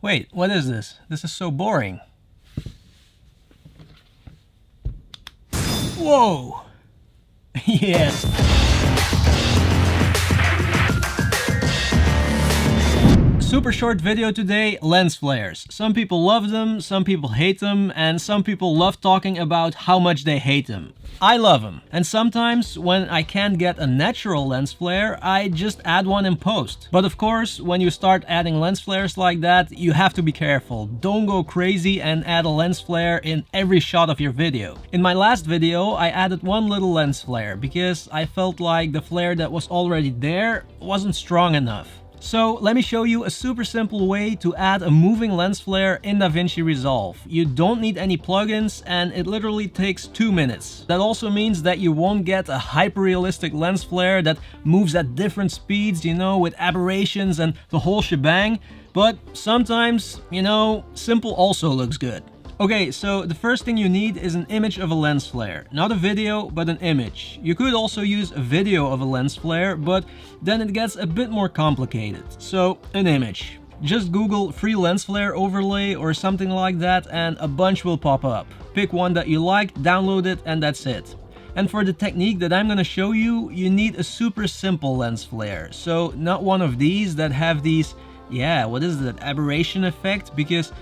Wait, what is this? This is so boring. Whoa! Yes. Super short video today, lens flares. Some people love them, some people hate them, and some people love talking about how much they hate them. I love them. And sometimes when I can't get a natural lens flare, I just add one in post. But of course, when you start adding lens flares like that, you have to be careful. Don't go crazy and add a lens flare in every shot of your video. In my last video, I added one little lens flare because I felt like the flare that was already there wasn't strong enough. So let me show you a super simple way to add a moving lens flare in DaVinci Resolve. You don't need any plugins and it literally takes 2 minutes. That also means that you won't get a hyper-realistic lens flare that moves at different speeds, you know, with aberrations and the whole shebang. But sometimes, you know, simple also looks good. Okay, so the first thing you need is an image of a lens flare. Not a video, but an image. You could also use a video of a lens flare, but then it gets a bit more complicated. So, an image. Just Google free lens flare overlay or something like that and a bunch will pop up. Pick one that you like, download it, and that's it. And for the technique that I'm gonna show you, you need a super simple lens flare. So, not one of these that have these, what is that, aberration effect? Because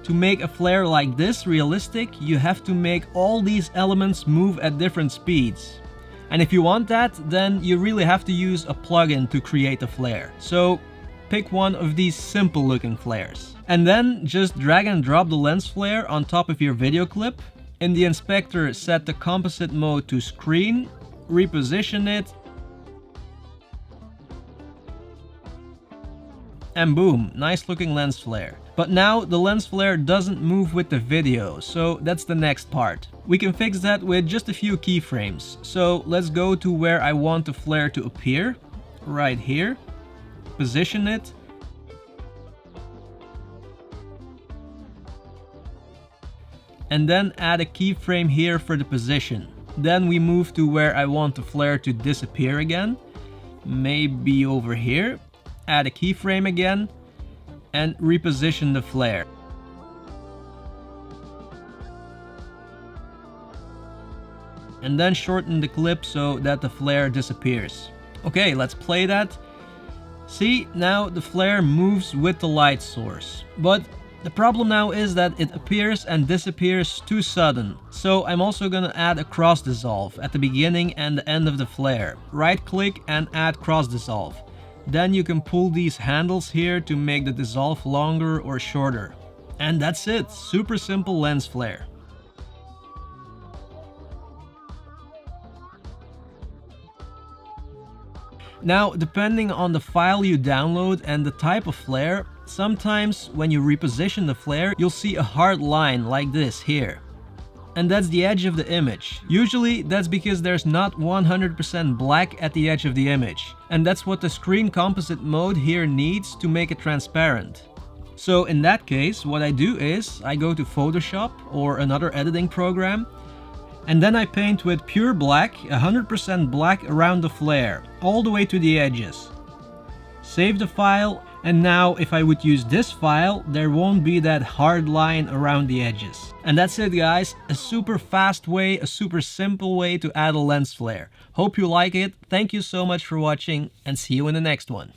to make a flare like this realistic, you have to make all these elements move at different speeds. And if you want that, then you really have to use a plugin to create a flare. So pick one of these simple looking flares. And then just drag and drop the lens flare on top of your video clip. In the inspector, set the composite mode to screen, reposition it, and boom, nice looking lens flare. But now the lens flare doesn't move with the video, so that's the next part. We can fix that with just a few keyframes. So let's go to where I want the flare to appear, right here, position it, and then add a keyframe here for the position. Then we move to where I want the flare to disappear again, maybe over here. Add a keyframe again and reposition the flare. And then shorten the clip so that the flare disappears. Okay, let's play that. See, now the flare moves with the light source. But the problem now is that it appears and disappears too sudden. So I'm also gonna add a cross dissolve at the beginning and the end of the flare. Right click and add cross dissolve. Then you can pull these handles here to make the dissolve longer or shorter. And that's it, super simple lens flare. Now, depending on the file you download and the type of flare, sometimes when you reposition the flare, you'll see a hard line like this here. And that's the edge of the image. Usually that's because there's not 100% black at the edge of the image. And that's what the screen composite mode here needs to make it transparent. So in that case, what I do is I go to Photoshop or another editing program, and then I paint with pure black, 100% black around the flare, all the way to the edges. Save the file, and now if I would use this file, there won't be that hard line around the edges. And that's it guys, a super fast way, a super simple way to add a lens flare. Hope you like it, thank you so much for watching, and see you in the next one.